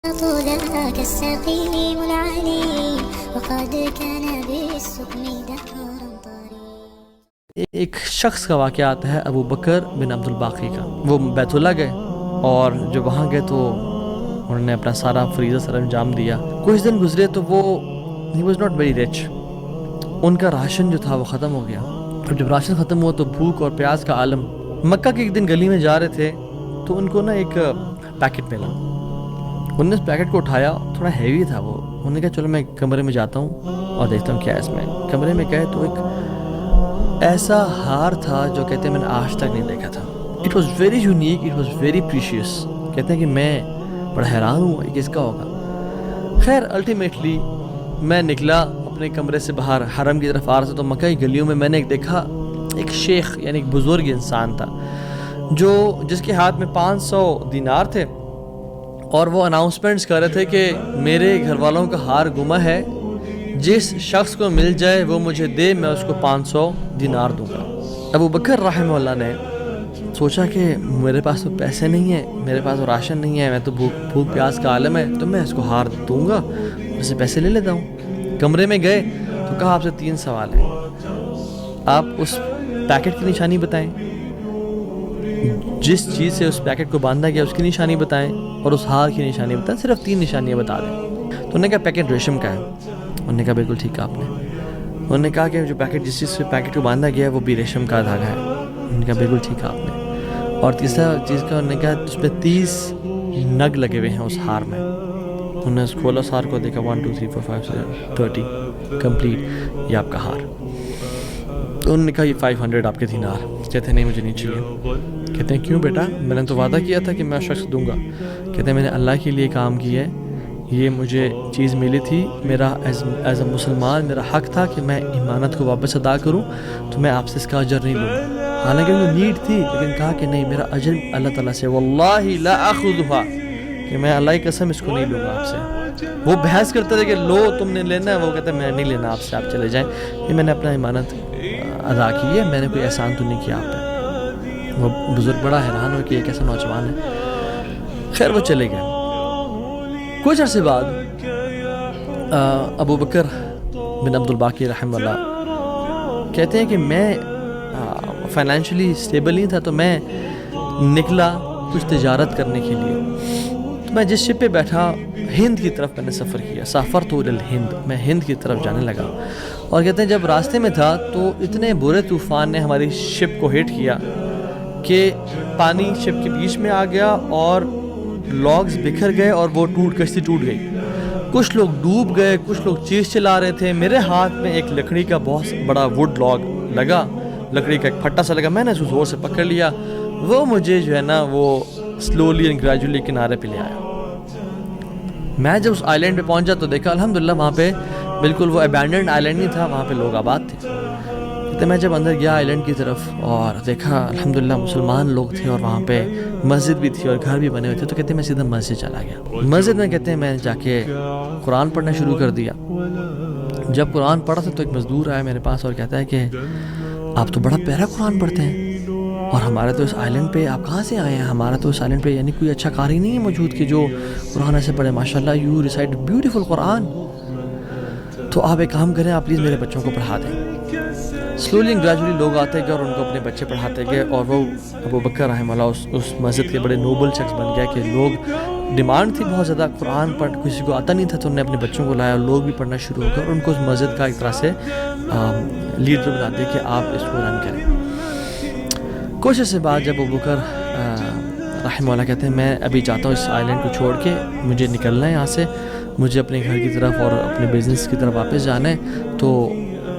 ذاك السقيم العليم وقد كان بالسقم دهرا طريق. ایک شخص کا واقعہ آتا ہے ابو بکر بن عبد الباقی کا. وہ بیت اللہ گئے اور جب وہاں گئے تو انہوں نے اپنا سارا فریضہ سر انجام دیا. کچھ دن گزرے تو وہ ہی واز ناٹ ویری رچ. ان کا راشن جو تھا وہ ختم ہو گیا. اور جب راشن ختم ہوا تو بھوک اور پیاس کا عالم. مکہ کے ایک دن گلی میں جا رہے تھے تو ان کو نا ایک پیکٹ ملا. انہوں نے اس پیکٹ کو اٹھایا, تھوڑا ہیوی تھا وہ. انہوں نے کہا چلو میں کمرے میں جاتا ہوں اور دیکھتا ہوں کیا ہے اس میں. کمرے میں گئے تو ایک ایسا ہار تھا جو کہتے ہیں میں نے آج تک نہیں دیکھا تھا. It was very unique, it was very precious. کہتے ہیں کہ میں بڑا حیران ہوں یہ کس کا ہوگا. خیر الٹیمیٹلی میں نکلا اپنے کمرے سے باہر, حرم کی طرف آ رہا تھا تو مکہ کی گلیوں میں میں نے ایک دیکھا ایک شیخ یعنی ایک بزرگ انسان تھا جس کے ہاتھ میں 500 دینار تھے اور وہ اناؤنسمنٹس کر رہے تھے کہ میرے گھر والوں کا ہار گما ہے, جس شخص کو مل جائے وہ مجھے دے, میں اس کو 500 دینار دوں گا. ابو بکر رحمہ اللہ نے سوچا کہ میرے پاس تو پیسے نہیں ہیں, میرے پاس تو راشن نہیں ہے, میں تو بھوک پیاس کا عالم ہے, تو میں اس کو ہار دوں گا, اس سے پیسے لے لیتا ہوں. کمرے میں گئے تو کہا آپ سے 3 سوال ہیں. آپ اس پیکٹ کی نشانی بتائیں, جس چیز سے اس پیکٹ کو باندھا گیا اس کی نشانی بتائیں, اور اس ہار کی نشانی بتائیں. صرف 3 نشانیاں بتا دیں. تو انہوں نے کہا پیکٹ ریشم کا ہے. انہوں نے کہا بالکل ٹھیک ہے آپ نے. انہوں نے کہا کہ جو پیکٹ جس چیز سے پیکٹ کو باندھا گیا ہے وہ بھی ریشم کا دھاگا ہے. انہوں نے کہا بالکل ٹھیک ہے آپ نے. اور تیسرا چیز کا انہوں نے کہا اس پہ 30 نگ لگے ہوئے ہیں اس ہار میں. انہوں نے اس کھولا اس ہار کو دیکھا 1 2 3 4 5 6 30 کمپلیٹ, یہ آپ کا ہار. تو انہوں نے کہا یہ 500 آپ کے دینار. کہتے ہیں نہیں مجھے نہیں چاہیے. کہتے ہیں کیوں بیٹا, میں نے تو وعدہ کیا تھا کہ میں شخص دوں گا. کہتے ہیں میں نے اللہ کے لیے کام کیا ہے, یہ مجھے چیز ملی تھی, میرا ایز اے مسلمان میرا حق تھا کہ میں امانت کو واپس ادا کروں, تو میں آپ سے اس کا اجر نہیں لوں گا. حالانکہ ان کو نیڈ تھی لیکن کہا کہ نہیں میرا اجر اللہ تعالیٰ سے, واللہ لا اخذھا, کہ میں اللہ کی قسم اس کو نہیں لوں گا آپ سے. وہ بحث کرتے تھے کہ لو تم نے لینا ہے, وہ کہتے ہیں میں نہیں لینا آپ سے, آپ چلے جائیں, یہ میں نے اپنا امانت ادا کی ہے, میں نے کوئی احسان تو نہیں کیا آپ پہ. وہ بزرگ بڑا حیران ہو کہ یہ کیسا نوجوان ہے. خیر وہ چلے گئے. کچھ عرصے بعد ابو بکر بن عبد الباقی رحمہ اللہ کہتے ہیں کہ میں فائنینشلی اسٹیبل نہیں تھا, تو میں نکلا کچھ تجارت کرنے کے لیے. تو میں جس شپ پہ بیٹھا ہند کی طرف میں نے سفر کیا. سافرت الی الہند, میں ہند کی طرف جانے لگا. اور کہتے ہیں جب راستے میں تھا تو اتنے برے طوفان نے ہماری شپ کو ہٹ کیا کہ پانی شپ کے بیچ میں آ گیا اور لاگز بکھر گئے اور وہ کشتی ٹوٹ گئی. کچھ لوگ ڈوب گئے, کچھ لوگ چیز چلا رہے تھے. میرے ہاتھ میں ایک لکڑی کا بہت بڑا ووڈ لاگ لگا, لکڑی کا ایک پھٹا سا لگا. میں نے اس کو زور سے پکڑ لیا. وہ مجھے جو ہے نا وہ سلولی اینڈ گریجولی کنارے پہ لے آیا. میں جب اس آئی لینڈ پہ پہنچا تو دیکھا الحمدللہ وہاں پہ بالکل وہ ابینڈنڈ آئی لینڈ نہیں تھا, وہاں پہ لوگ آباد تھے. تو میں جب اندر گیا آئی لینڈ کی طرف اور دیکھا الحمدللہ مسلمان لوگ تھے اور وہاں پہ مسجد بھی تھی اور گھر بھی بنے ہوئے تھے. تو کہتے ہیں میں سیدھا مسجد چلا گیا. مسجد میں کہتے ہیں میں جا کے قرآن پڑھنا شروع کر دیا. جب قرآن پڑھا تھا تو ایک مزدور آیا میرے پاس اور کہتا ہے کہ آپ تو بڑا پیارا قرآن پڑھتے ہیں, اور ہمارے تو اس آئی لینڈ پہ آپ کہاں سے آئے ہیں؟ ہمارا تو اس آئی لینڈ پہ یعنی کوئی اچھا قاری نہیں ہے موجود کہ جو قرآن ایسے پڑھے. ماشاء اللہ یو ریسائٹ بیوٹیفل قرآن. تو آپ ایک کام کریں, آپ پلیز میرے بچوں کو پڑھا دیں. سلولی اینڈ گریجولی لوگ آتے گئے اور ان کو اپنے بچے پڑھاتے گئے. اور وہ ابو بکر رحمہ اللہ اس مسجد کے بڑے نوبل شخص بن گیا کہ لوگ ڈیمانڈ تھی بہت زیادہ, قرآن پڑھ کسی کو آتا نہیں تھا, تو انہوں نے اپنے بچوں کو لایا اور لوگ بھی پڑھنا شروع ہو گئے اور ان کو اس مسجد کا ایک طرح سے لیڈر بنا دیا کہ آپ اس کو رن کریں. کچھ عرصے بعد جب ابو بکر رحمہ اللہ کہتے ہیں میں ابھی چاہتا ہوں اس آئی لینڈ کو چھوڑ کے مجھے نکلنا ہے یہاں سے, مجھے اپنے گھر کی طرف اور اپنے بزنس کی طرف واپس جانا ہے, تو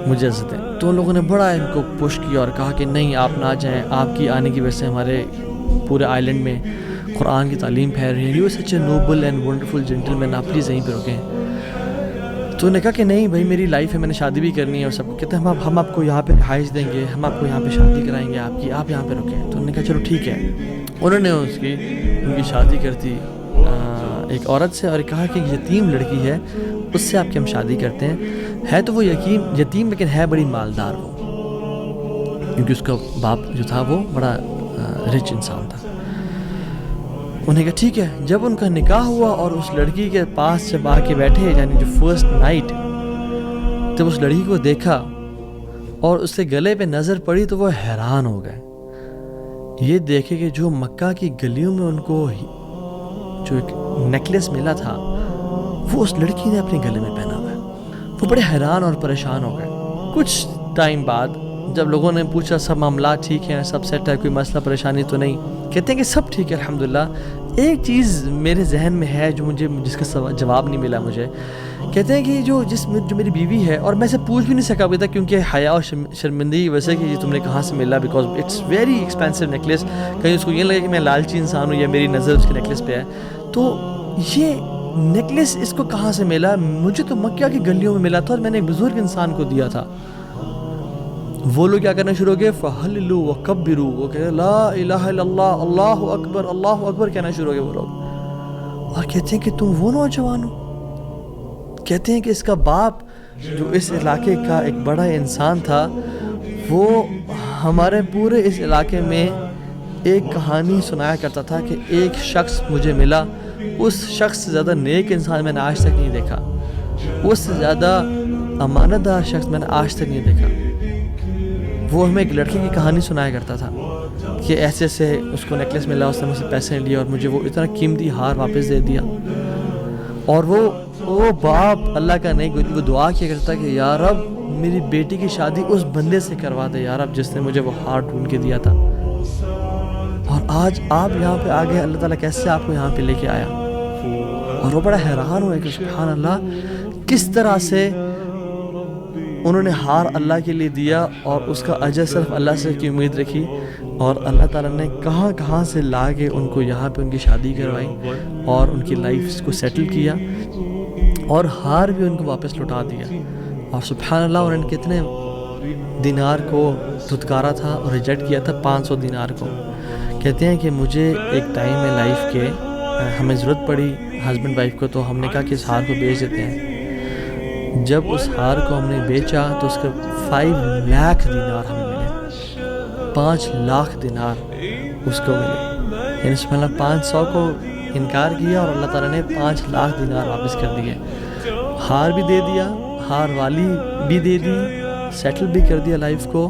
مجھے اجازت دیں. تو ان لوگوں نے بڑا ان کو پش کیا اور کہا کہ نہیں آپ نہ جائیں, آپ کی آنے کی وجہ سے ہمارے پورے آئی لینڈ میں قرآن کی تعلیم پھیل رہی ہے. You such a noble and wonderful gentleman, آپ پلیز یہیں پہ رکیں. تو انہوں نے کہا کہ نہیں بھائی میری لائف ہے, میں نے شادی بھی کرنی ہے اور سب کو. کہتے ہیں ہم آپ کو یہاں پہ رہائش دیں گے, ہم آپ کو یہاں پہ شادی کرائیں گے آپ کی, آپ یہاں پہ رکیں. تو انہوں نے کہا چلو ٹھیک ہے. انہوں نے ان کی شادی کر دی ایک عورت سے اور کہا کہ یتیم لڑکی ہے اس سے آپ کی ہم شادی کرتے ہیں. ہے تو وہ یتیم لیکن ہے بڑی مالدار وہ, کیونکہ اس کا باپ جو تھا وہ بڑا رچ انسان تھا. انہیں کہا ٹھیک ہے. جب ان کا نکاح ہوا اور اس لڑکی کے پاس جب آ کے بیٹھے, یعنی جو فرسٹ نائٹ, جب اس لڑکی کو دیکھا اور اس کے گلے پہ نظر پڑی تو وہ حیران ہو گئے. یہ دیکھے کہ جو مکہ کی گلیوں میں ان کو جو ایک نیکلیس ملا تھا وہ اس لڑکی نے اپنے گلے میں پہنا ہوا ہے. وہ بڑے حیران اور پریشان ہو گئے. کچھ ٹائم بعد جب لوگوں نے پوچھا سب معاملات ٹھیک ہیں, سب سیٹ ہے, کوئی مسئلہ پریشانی تو نہیں, کہتے ہیں کہ سب ٹھیک ہے الحمدللہ. ایک چیز میرے ذہن میں ہے جو جس کا جواب نہیں ملا مجھے. کہتے ہیں کہ جو میری بیوی ہے, اور میں سے پوچھ بھی نہیں سکا ابھی تک کیونکہ حیا اور شرمندگی ویسے کہ یہ تم نے کہاں سے ملا, because it's very expensive necklace. کہیں اس کو یہ لگے کہ میں لالچی انسان ہوں یا میری نظر اس کے نیکلیس پہ ہے. تو یہ نیکلیس اس کو کہاں سے ملا؟ مجھے تو مکہ کی گلیوں میں ملا تھا اور میں نے ایک بزرگ انسان کو دیا تھا. وہ لوگ کیا کرنا شروع ہو گئے, فَحَلِّلُوا وَكَبِّرُوا, وہ کہتے ہیں لا الہ الا اللہ, اللہ اکبر, اللہ اکبر کہنا شروع ہو گئے وہ لوگ. اور کہتے ہیں کہ تم وہ نوجوان ہو. کہتے ہیں کہ اس کا باپ جو اس علاقے کا ایک بڑا انسان تھا, وہ ہمارے پورے اس علاقے میں ایک کہانی سنایا کرتا تھا کہ ایک شخص مجھے ملا, اس شخص سے زیادہ نیک انسان میں نے آج تک نہیں دیکھا, اس سے زیادہ امانت دار شخص میں نے آج تک نہیں دیکھا. وہ ہمیں ایک لڑکے کی کہانی سنایا کرتا تھا کہ ایسے ایسے اس کو نیکلیس ملا, اس نے مجھ سے پیسے لیے اور مجھے وہ اتنا قیمتی ہار واپس دے دیا. اور وہ باپ اللہ کا نہیں, وہ دعا کیا کرتا کہ یا رب میری بیٹی کی شادی اس بندے سے کروا دے یا رب جس نے مجھے وہ ہار ڈھونڈ کے دیا تھا. اور آج آپ یہاں پہ آ گئے, اللہ تعالیٰ کیسے آپ کو یہاں پہ لے کے آیا. اور وہ بڑا حیران ہوئے کہ سبحان اللہ, کس طرح سے انہوں نے ہار اللہ کے لیے دیا اور اس کا اجر صرف اللہ سے کی امید رکھی, اور اللہ تعالیٰ نے کہاں کہاں سے لا کے ان کو یہاں پہ ان کی شادی کروائی اور ان کی لائف کو سیٹل کیا, اور ہار بھی ان کو واپس لوٹا دیا. اور سبحان اللہ, انہوں نے کتنے دینار کو دھتکارا تھا اور ریجیکٹ کیا تھا, 500 دینار کو. کہتے ہیں کہ مجھے ایک ٹائم میں لائف کے ہمیں ضرورت پڑی ہسبینڈ وائف کو, تو ہم نے کہا کہ اس ہار کو بیچ دیتے ہیں. جب اس ہار کو ہم نے بیچا تو اس کے 5 لاکھ دینار ہمیں ملے, 5 لاکھ دینار اس کو ملے. یعنی سبحان اللہ 500 کو انکار کیا اور اللہ تعالیٰ نے 5 لاکھ دینار واپس کر دیے. ہار بھی دے دیا, ہار والی بھی دے دی, سیٹل بھی کر دیا لائف کو.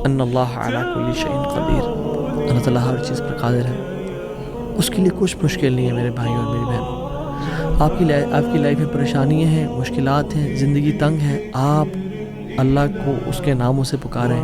ان اللہ علی کل شیء قدیر, اللہ تعالیٰ ہر چیز پر قادر ہے, اس کے لیے کچھ مشکل نہیں ہے میرے بھائی اور میری بہنوں. آپ کی لائف میں پریشانیاں ہیں, مشکلات ہیں, زندگی تنگ ہے, آپ اللہ کو اس کے ناموں سے پکاریں.